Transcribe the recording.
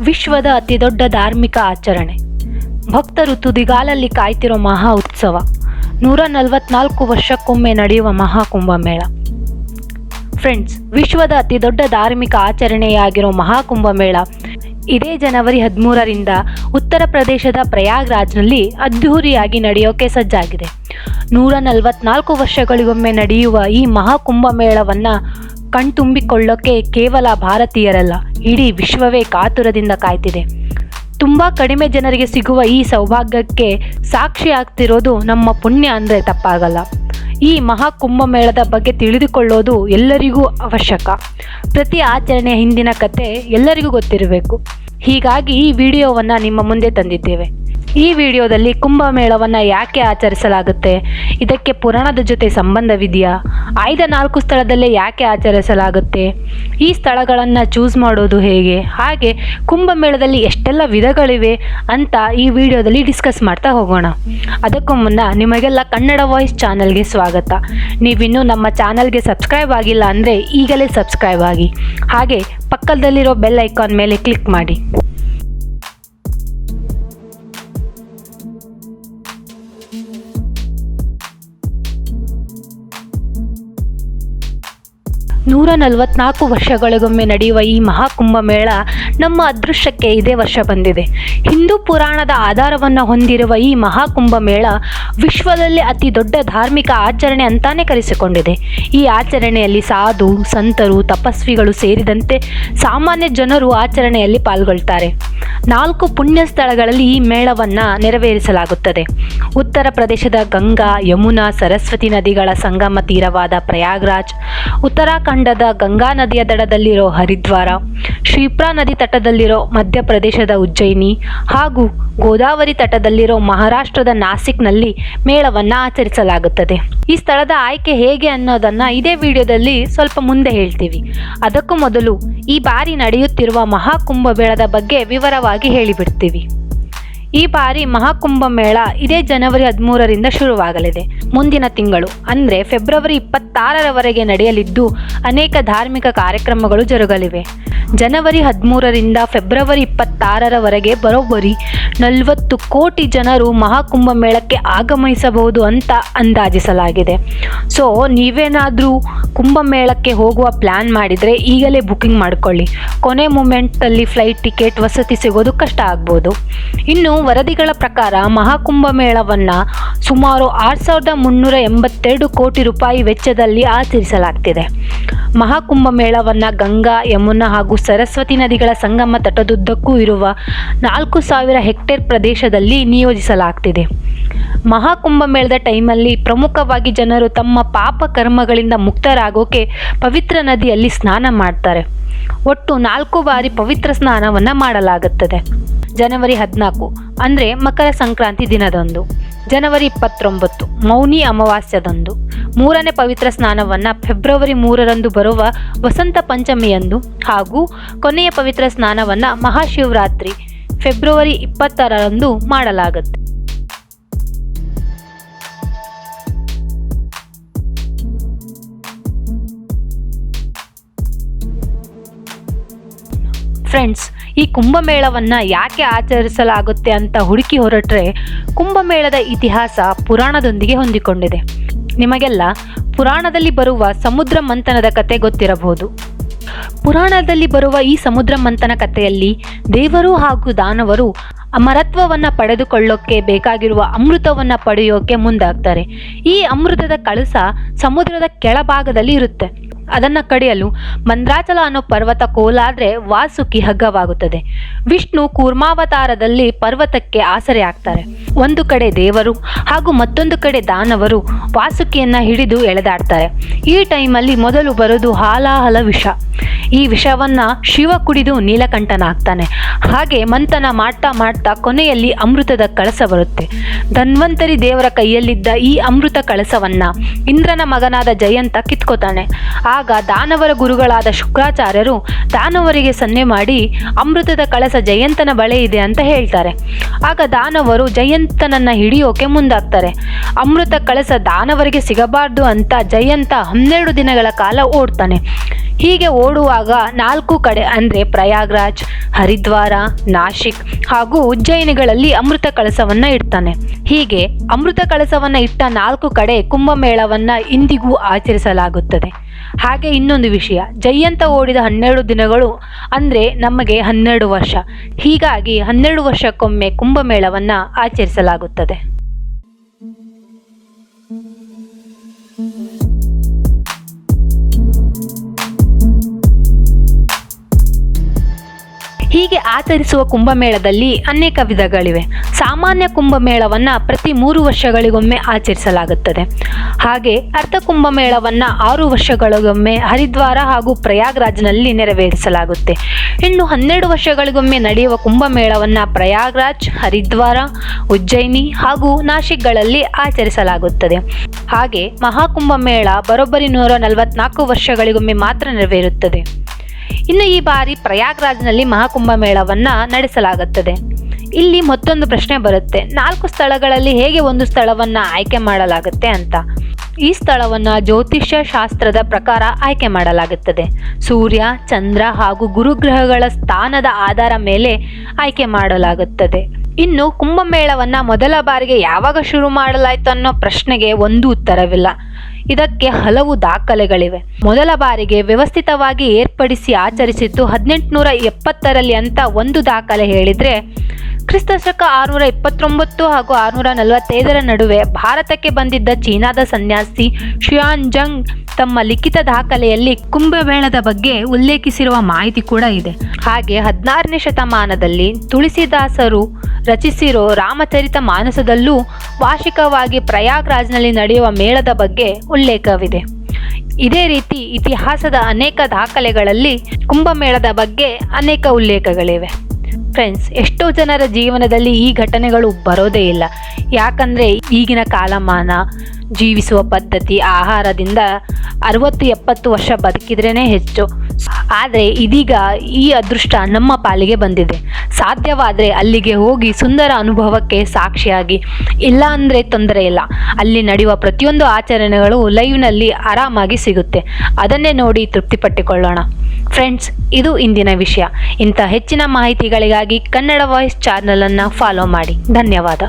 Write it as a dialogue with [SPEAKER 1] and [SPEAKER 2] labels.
[SPEAKER 1] ವಿಶ್ವದ ಅತಿದೊಡ್ಡ ಧಾರ್ಮಿಕ ಆಚರಣೆ. ಭಕ್ತರು ತುದಿಗಾಲಲ್ಲಿ ಕಾಯ್ತಿರೋ ಮಹಾ ಉತ್ಸವ. 144 ವರ್ಷಕ್ಕೊಮ್ಮೆ ನಡೆಯುವ ಮಹಾಕುಂಭಮೇಳ. ಫ್ರೆಂಡ್ಸ್, ವಿಶ್ವದ ಅತಿದೊಡ್ಡ ಧಾರ್ಮಿಕ ಆಚರಣೆಯಾಗಿರೋ ಮಹಾಕುಂಭಮೇಳ ಇದೇ ಜನವರಿ 13ರಿಂದ ಉತ್ತರ ಪ್ರದೇಶದ ಪ್ರಯಾಗ್ರಾಜ್ನಲ್ಲಿ ಅದ್ಧೂರಿಯಾಗಿ ನಡೆಯೋಕೆ ಸಜ್ಜಾಗಿದೆ. 144 ವರ್ಷಗಳಿಗೊಮ್ಮೆ ನಡೆಯುವ ಈ ಮಹಾಕುಂಭಮೇಳವನ್ನು ಕಣ್ತುಂಬಿಕೊಳ್ಳೋಕೆ ಕೇವಲ ಭಾರತೀಯರಲ್ಲ, ಇಡೀ ವಿಶ್ವವೇ ಕಾತುರದಿಂದ ಕಾಯ್ತಿದೆ. ತುಂಬ ಕಡಿಮೆ ಜನರಿಗೆ ಸಿಗುವ ಈ ಸೌಭಾಗ್ಯಕ್ಕೆ ಸಾಕ್ಷಿ ಆಗ್ತಿರೋದು ನಮ್ಮ ಪುಣ್ಯ ಅಂದರೆ ತಪ್ಪಾಗಲ್ಲ. ಈ ಮಹಾಕುಂಭಮೇಳದ ಬಗ್ಗೆ ತಿಳಿದುಕೊಳ್ಳೋದು ಎಲ್ಲರಿಗೂ ಅವಶ್ಯಕ. ಪ್ರತಿ ಆಚರಣೆಯ ಹಿಂದಿನ ಕತೆ ಎಲ್ಲರಿಗೂ ಗೊತ್ತಿರಬೇಕು. ಹೀಗಾಗಿ ಈ ವಿಡಿಯೋವನ್ನು ನಿಮ್ಮ ಮುಂದೆ ತಂದಿದ್ದೇವೆ. ಈ ವಿಡಿಯೋದಲ್ಲಿ ಕುಂಭಮೇಳವನ್ನು ಯಾಕೆ ಆಚರಿಸಲಾಗುತ್ತೆ, ಇದಕ್ಕೆ ಪುರಾಣದ ಜೊತೆ ಸಂಬಂಧವಿದೆಯಾ, ಆಯ್ದ 4 ಸ್ಥಳದಲ್ಲೇ ಯಾಕೆ ಆಚರಿಸಲಾಗುತ್ತೆ, ಈ ಸ್ಥಳಗಳನ್ನು ಚೂಸ್ ಮಾಡೋದು ಹೇಗೆ, ಹಾಗೆ ಕುಂಭಮೇಳದಲ್ಲಿ ಎಷ್ಟೆಲ್ಲ ವಿಧಗಳಿವೆ ಅಂತ ಈ ವಿಡಿಯೋದಲ್ಲಿ ಡಿಸ್ಕಸ್ ಮಾಡ್ತಾ ಹೋಗೋಣ. ಅದಕ್ಕೂ ಮುನ್ನ ನಿಮಗೆಲ್ಲ ಕನ್ನಡ ವಾಯ್ಸ್ ಚಾನಲ್ಗೆ ಸ್ವಾಗತ. ನೀವಿನ್ನೂ ನಮ್ಮ ಚಾನಲ್ಗೆ ಸಬ್ಸ್ಕ್ರೈಬ್ ಆಗಿಲ್ಲ ಅಂದರೆ ಈಗಲೇ ಸಬ್ಸ್ಕ್ರೈಬ್ ಆಗಿ, ಹಾಗೆ ಪಕ್ಕದಲ್ಲಿರೋ ಬೆಲ್ ಐಕಾನ್ ಮೇಲೆ ಕ್ಲಿಕ್ ಮಾಡಿ. ನೂರ 144 ವರ್ಷಗಳಿಗೊಮ್ಮೆ ನಡೆಯುವ ಈ ಮಹಾಕುಂಭಮೇಳ ನಮ್ಮ ಅದೃಷ್ಟಕ್ಕೆ ಇದೇ ವರ್ಷ ಬಂದಿದೆ. ಹಿಂದೂ ಪುರಾಣದ ಆಧಾರವನ್ನು ಹೊಂದಿರುವ ಈ ಮಹಾಕುಂಭಮೇಳ ವಿಶ್ವದಲ್ಲೇ ಅತಿ ದೊಡ್ಡ ಧಾರ್ಮಿಕ ಆಚರಣೆ ಅಂತಾನೆ ಕರೆಸಿಕೊಂಡಿದೆ. ಈ ಆಚರಣೆಯಲ್ಲಿ ಸಾಧು, ಸಂತರು, ತಪಸ್ವಿಗಳು ಸೇರಿದಂತೆ ಸಾಮಾನ್ಯ ಜನರು ಆಚರಣೆಯಲ್ಲಿ ಪಾಲ್ಗೊಳ್ತಾರೆ. 4 ಪುಣ್ಯ ಸ್ಥಳಗಳಲ್ಲಿ ಈ ಮೇಳವನ್ನು ನೆರವೇರಿಸಲಾಗುತ್ತದೆ. ಉತ್ತರ ಪ್ರದೇಶದ ಗಂಗಾ, ಯಮುನಾ, ಸರಸ್ವತಿ ನದಿಗಳ ಸಂಗಮ ತೀರವಾದ ಪ್ರಯಾಗ್ರಾಜ್, ಉತ್ತರಾಖಂಡದ ಗಂಗಾ ನದಿಯ ದಡದಲ್ಲಿರೋ ಹರಿದ್ವಾರ, ಕ್ಷಿಪ್ರಾ ನದಿ ತಟದಲ್ಲಿರೋ ಮಧ್ಯಪ್ರದೇಶದ ಉಜ್ಜಯಿನಿ ಹಾಗೂ ಗೋದಾವರಿ ತಟದಲ್ಲಿರೋ ಮಹಾರಾಷ್ಟ್ರದ ನಾಸಿಕ್ನಲ್ಲಿ ಮೇಳವನ್ನು ಆಚರಿಸಲಾಗುತ್ತದೆ. ಈ ಸ್ಥಳದ ಆಯ್ಕೆ ಹೇಗೆ ಅನ್ನೋದನ್ನು ಇದೇ ವಿಡಿಯೋದಲ್ಲಿ ಸ್ವಲ್ಪ ಮುಂದೆ ಹೇಳ್ತೀವಿ. ಅದಕ್ಕೂ ಮೊದಲು ಈ ಬಾರಿ ನಡೆಯುತ್ತಿರುವ ಮಹಾಕುಂಭಮೇಳದ ಬಗ್ಗೆ ವಿವರವಾಗಿ ಹೇಳಿಬಿಡ್ತೀವಿ. ಈ ಬಾರಿ ಮಹಾಕುಂಭಮೇಳ ಇದೇ ಜನವರಿ 13ರಿಂದ ಶುರುವಾಗಲಿದೆ. ಮುಂದಿನ ತಿಂಗಳು ಅಂದರೆ ಫೆಬ್ರವರಿ 26ರವರೆಗೆ ನಡೆಯಲಿದ್ದು ಅನೇಕ ಧಾರ್ಮಿಕ ಕಾರ್ಯಕ್ರಮಗಳು ಜರುಗಲಿವೆ. ಜನವರಿ 13ರಿಂದ ಫೆಬ್ರವರಿ 26ರವರೆಗೆ ಬರೋಬ್ಬರಿ 40 ಕೋಟಿ ಜನರು ಮಹಾಕುಂಭಮೇಳಕ್ಕೆ ಆಗಮಿಸಬಹುದು ಅಂತ ಅಂದಾಜಿಸಲಾಗಿದೆ. ಸೊ ನೀವೇನಾದರೂ ಕುಂಭಮೇಳಕ್ಕೆ ಹೋಗುವ ಪ್ಲ್ಯಾನ್ ಮಾಡಿದರೆ ಈಗಲೇ ಬುಕ್ಕಿಂಗ್ ಮಾಡಿಕೊಳ್ಳಿ. ಕೊನೆ ಮೂಮೆಂಟಲ್ಲಿ ಫ್ಲೈಟ್ ಟಿಕೆಟ್, ವಸತಿ ಸಿಗೋದು ಕಷ್ಟ ಆಗ್ಬೋದು. ಇನ್ನು ವರದಿಗಳ ಪ್ರಕಾರ ಮಹಾಕುಂಭಮೇಳವನ್ನು ಸುಮಾರು 6,382 ಕೋಟಿ ರೂಪಾಯಿ ವೆಚ್ಚದಲ್ಲಿ ಆಚರಿಸಲಾಗ್ತಿದೆ. ಮಹಾಕುಂಭಮೇಳವನ್ನು ಗಂಗಾ, ಯಮುನಾ ಹಾಗೂ ಸರಸ್ವತಿ ನದಿಗಳ ಸಂಗಮ ತಟದುದ್ದಕ್ಕೂ ಇರುವ 4,000 ಹೆಕ್ಟೇರ್ ಪ್ರದೇಶದಲ್ಲಿ ನಿಯೋಜಿಸಲಾಗ್ತಿದೆ. ಮಹಾಕುಂಭಮೇಳದ ಟೈಮಲ್ಲಿ ಪ್ರಮುಖವಾಗಿ ಜನರು ತಮ್ಮ ಪಾಪ ಕರ್ಮಗಳಿಂದ ಮುಕ್ತರಾಗೋಕೆ ಪವಿತ್ರ ನದಿಯಲ್ಲಿ ಸ್ನಾನ ಮಾಡ್ತಾರೆ. ಒಟ್ಟು 4 ಬಾರಿ ಪವಿತ್ರ ಸ್ನಾನವನ್ನು ಮಾಡಲಾಗುತ್ತದೆ. ಜನವರಿ 14 ಅಂದರೆ ಮಕರ ಸಂಕ್ರಾಂತಿ ದಿನದಂದು, ಜನವರಿ 29 ಮೌನಿ ಅಮಾವಾಸ್ಯದಂದು, 3ನೇ ಪವಿತ್ರ ಸ್ನಾನವನ್ನು ಫೆಬ್ರವರಿ 3ರಂದು ಬರುವ ವಸಂತ ಪಂಚಮಿಯಂದು ಹಾಗೂ ಕೊನೆಯ ಪವಿತ್ರ ಸ್ನಾನವನ್ನು ಮಹಾಶಿವರಾತ್ರಿ ಫೆಬ್ರವರಿ 20ರಂದು ಮಾಡಲಾಗುತ್ತೆ. ಫ್ರೆಂಡ್ಸ್, ಈ ಕುಂಭಮೇಳವನ್ನು ಯಾಕೆ ಆಚರಿಸಲಾಗುತ್ತೆ ಅಂತ ಹುಡುಕಿ ಹೊರಟ್ರೆ ಕುಂಭಮೇಳದ ಇತಿಹಾಸ ಪುರಾಣದೊಂದಿಗೆ ಹೊಂದಿಕೊಂಡಿದೆ. ನಿಮಗೆಲ್ಲ ಪುರಾಣದಲ್ಲಿ ಬರುವ ಸಮುದ್ರ ಮಂಥನದ ಕತೆ ಗೊತ್ತಿರಬಹುದು. ಪುರಾಣದಲ್ಲಿ ಬರುವ ಈ ಸಮುದ್ರ ಮಂಥನ ಕಥೆಯಲ್ಲಿ ದೇವರು ಹಾಗೂ ದಾನವರು ಅಮರತ್ವವನ್ನು ಪಡೆದುಕೊಳ್ಳೋಕ್ಕೆ ಬೇಕಾಗಿರುವ ಅಮೃತವನ್ನು ಪಡೆಯೋಕೆ ಮುಂದಾಗ್ತಾರೆ. ಈ ಅಮೃತದ ಕಳಸ ಸಮುದ್ರದ ಕೆಳಭಾಗದಲ್ಲಿ ಇರುತ್ತೆ. ಅದನ್ನು ಕಡಿಯಲು ಮಂದ್ರಾಚಲ ಅನ್ನೋ ಪರ್ವತ ಕೋಲಾದ್ರೆ ವಾಸುಕಿ ಹಗ್ಗವಾಗುತ್ತದೆ. ವಿಷ್ಣು ಕೂರ್ಮಾವತಾರದಲ್ಲಿ ಪರ್ವತಕ್ಕೆ ಆಸರೆ ಆಗ್ತಾರೆ. ಒಂದು ಕಡೆ ದೇವರು ಹಾಗೂ ಮತ್ತೊಂದು ಕಡೆ ದಾನವರು ವಾಸುಕಿಯನ್ನು ಹಿಡಿದು ಎಳೆದಾಡ್ತಾರೆ. ಈ ಟೈಮಲ್ಲಿ ಮೊದಲು ಬರೋದು ಹಾಲಾಹಲ ವಿಷ. ಈ ವಿಷವನ್ನು ಶಿವ ಕುಡಿದು ನೀಲಕಂಠನಾಗ್ತಾನೆ. ಹಾಗೆ ಮಂಥನ ಮಾಡ್ತಾ ಮಾಡ್ತಾ ಕೊನೆಯಲ್ಲಿ ಅಮೃತದ ಕಳಸ ಬರುತ್ತೆ. ಧನ್ವಂತರಿ ದೇವರ ಕೈಯಲ್ಲಿದ್ದ ಈ ಅಮೃತ ಕಳಸವನ್ನು ಇಂದ್ರನ ಮಗನಾದ ಜಯಂತ ಕಿತ್ಕೋತಾನೆ. ಆಗ ದಾನವರ ಗುರುಗಳಾದ ಶುಕ್ರಾಚಾರ್ಯರು ದಾನವರಿಗೆ ಸನ್ನೆ ಮಾಡಿ ಅಮೃತದ ಕಳಸ ಜಯಂತನ ಬಳಿ ಇದೆ ಅಂತ ಹೇಳ್ತಾರೆ. ಆಗ ದಾನವರು ಜಯಂತನನ್ನು ಹಿಡಿಯೋಕೆ ಮುಂದಾಗ್ತಾರೆ. ಅಮೃತ ಕಳಸ ದಾನವರಿಗೆ ಸಿಗಬಾರ್ದು ಅಂತ ಜಯಂತ 12 ದಿನಗಳ ಕಾಲ ಓಡ್ತಾನೆ. ಹೀಗೆ ಓಡುವಾಗ 4 ಕಡೆ ಅಂದರೆ ಪ್ರಯಾಗ್ರಾಜ್, ಹರಿದ್ವಾರ, ನಾಶಿಕ್ ಹಾಗೂ ಉಜ್ಜಯಿನಿಗಳಲ್ಲಿ ಅಮೃತ ಕಳಸವನ್ನ ಇಡ್ತಾನೆ. ಹೀಗೆ ಅಮೃತ ಕಳಸವನ್ನ ಇಟ್ಟ 4 ಕಡೆ ಕುಂಭಮೇಳವನ್ನ ಇಂದಿಗೂ ಆಚರಿಸಲಾಗುತ್ತದೆ. ಹಾಗೆ ಇನ್ನೊಂದು ವಿಷಯ, ಜಯಂತ ಓಡಿದ 12 ದಿನಗಳು ಅಂದರೆ ನಮಗೆ 12 ವರ್ಷ. ಹೀಗಾಗಿ 12 ವರ್ಷಕ್ಕೊಮ್ಮೆ ಕುಂಭಮೇಳವನ್ನ ಆಚರಿಸಲಾಗುತ್ತದೆ. ಹೀಗೆ ಆಚರಿಸುವ ಕುಂಭಮೇಳದಲ್ಲಿ ಅನೇಕ ವಿಧಗಳಿವೆ. ಸಾಮಾನ್ಯ ಕುಂಭಮೇಳವನ್ನು ಪ್ರತಿ 3 ವರ್ಷಗಳಿಗೊಮ್ಮೆ ಆಚರಿಸಲಾಗುತ್ತದೆ. ಹಾಗೆ ಅರ್ಧ ಕುಂಭಮೇಳವನ್ನು 6 ವರ್ಷಗಳಿಗೊಮ್ಮೆ ಹರಿದ್ವಾರ ಹಾಗೂ ಪ್ರಯಾಗ್ರಾಜ್ನಲ್ಲಿ ನೆರವೇರಿಸಲಾಗುತ್ತೆ. ಇನ್ನು 12 ವರ್ಷಗಳಿಗೊಮ್ಮೆ ನಡೆಯುವ ಕುಂಭಮೇಳವನ್ನು ಪ್ರಯಾಗ್ರಾಜ್, ಹರಿದ್ವಾರ, ಉಜ್ಜಯಿನಿ ಹಾಗೂ ನಾಶಿಕ್ಗಳಲ್ಲಿ ಆಚರಿಸಲಾಗುತ್ತದೆ. ಹಾಗೆ ಮಹಾಕುಂಭಮೇಳ ಬರೋಬ್ಬರಿ 144 ವರ್ಷಗಳಿಗೊಮ್ಮೆ ಮಾತ್ರ ನೆರವೇರುತ್ತದೆ. ಇನ್ನು ಈ ಬಾರಿ ಪ್ರಯಾಗ್ರಾಜ್ನಲ್ಲಿ ಮಹಾಕುಂಭಮೇಳವನ್ನು ನಡೆಸಲಾಗುತ್ತದೆ. ಇಲ್ಲಿ ಮತ್ತೊಂದು ಪ್ರಶ್ನೆ ಬರುತ್ತೆ, 4 ಸ್ಥಳಗಳಲ್ಲಿ ಹೇಗೆ ಒಂದು ಸ್ಥಳವನ್ನು ಆಯ್ಕೆ ಮಾಡಲಾಗುತ್ತೆ ಅಂತ. ಈ ಸ್ಥಳವನ್ನು ಜ್ಯೋತಿಷ್ಯ ಶಾಸ್ತ್ರದ ಪ್ರಕಾರ ಆಯ್ಕೆ ಮಾಡಲಾಗುತ್ತದೆ. ಸೂರ್ಯ, ಚಂದ್ರ ಹಾಗೂ ಗುರುಗ್ರಹಗಳ ಸ್ಥಾನದ ಆಧಾರ ಮೇಲೆ ಆಯ್ಕೆ ಮಾಡಲಾಗುತ್ತದೆ. ಇನ್ನು ಕುಂಭಮೇಳವನ್ನು ಮೊದಲ ಬಾರಿಗೆ ಯಾವಾಗ ಶುರು ಮಾಡಲಾಯಿತು ಅನ್ನೋ ಪ್ರಶ್ನೆಗೆ ಒಂದು ಉತ್ತರವಿಲ್ಲ. ಇದಕ್ಕೆ ಹಲವು ದಾಖಲೆಗಳಿವೆ. ಮೊದಲ ಬಾರಿಗೆ ವ್ಯವಸ್ಥಿತವಾಗಿ ಏರ್ಪಡಿಸಿ ಆಚರಿಸಿದ್ದು 1870ರಲ್ಲಿ ಅಂತ ಒಂದು ದಾಖಲೆ ಹೇಳಿದರೆ, ಕ್ರಿಸ್ತಶಕ 629 ಹಾಗೂ 645 ನಡುವೆ ಭಾರತಕ್ಕೆ ಬಂದಿದ್ದ ಚೀನಾದ ಸನ್ಯಾಸಿ ಶ್ಯಾನ್ಜಂಗ್ ತಮ್ಮ ಲಿಖಿತ ದಾಖಲೆಯಲ್ಲಿ ಕುಂಭಮೇಳದ ಬಗ್ಗೆ ಉಲ್ಲೇಖಿಸಿರುವ ಮಾಹಿತಿ ಕೂಡ ಇದೆ. ಹಾಗೆ 16ನೇ ಶತಮಾನದಲ್ಲಿ ತುಳಸಿದಾಸರು ರಚಿಸಿರೋ ರಾಮಚರಿತ ಮಾನಸದಲ್ಲೂ ವಾರ್ಷಿಕವಾಗಿ ಪ್ರಯಾಗ್ರಾಜ್ನಲ್ಲಿ ನಡೆಯುವ ಮೇಳದ ಬಗ್ಗೆ ಉಲ್ಲೇಖವಿದೆ. ಇದೇ ರೀತಿ ಇತಿಹಾಸದ ಅನೇಕ ದಾಖಲೆಗಳಲ್ಲಿ ಕುಂಭಮೇಳದ ಬಗ್ಗೆ ಅನೇಕ ಉಲ್ಲೇಖಗಳಿವೆ. ಫ್ರೆಂಡ್ಸ್, ಎಷ್ಟೋ ಜನರ ಜೀವನದಲ್ಲಿ ಈ ಘಟನೆಗಳು ಬರೋದೇ ಇಲ್ಲ. ಯಾಕಂದರೆ ಈಗಿನ ಕಾಲಮಾನ, ಜೀವಿಸುವ ಪದ್ಧತಿ, ಆಹಾರದಿಂದ 60-70 ವರ್ಷ ಬದುಕಿದ್ರೇ ಹೆಚ್ಚು. ಆದರೆ ಇದೀಗ ಈ ಅದೃಷ್ಟ ನಮ್ಮ ಪಾಲಿಗೆ ಬಂದಿದೆ. ಸಾಧ್ಯವಾದರೆ ಅಲ್ಲಿಗೆ ಹೋಗಿ ಸುಂದರ ಅನುಭವಕ್ಕೆ ಸಾಕ್ಷಿಯಾಗಿ, ಇಲ್ಲ ಅಂದರೆ ತೊಂದರೆ ಇಲ್ಲ, ಅಲ್ಲಿ ನಡೆಯುವ ಪ್ರತಿಯೊಂದು ಆಚರಣೆಗಳು ಲೈವ್ನಲ್ಲಿ ಆರಾಮಾಗಿ ಸಿಗುತ್ತೆ. ಅದನ್ನೇ ನೋಡಿ ತೃಪ್ತಿಪಟ್ಟುಕೊಳ್ಳೋಣ. ಫ್ರೆಂಡ್ಸ್, ಇದು ಇಂದಿನ ವಿಷಯ. ಇಂಥ ಹೆಚ್ಚಿನ ಮಾಹಿತಿಗಳಿಗಾಗಿ ಕನ್ನಡ ವಾಯ್ಸ್ ಚಾನಲನ್ನು ಫಾಲೋ ಮಾಡಿ. ಧನ್ಯವಾದ.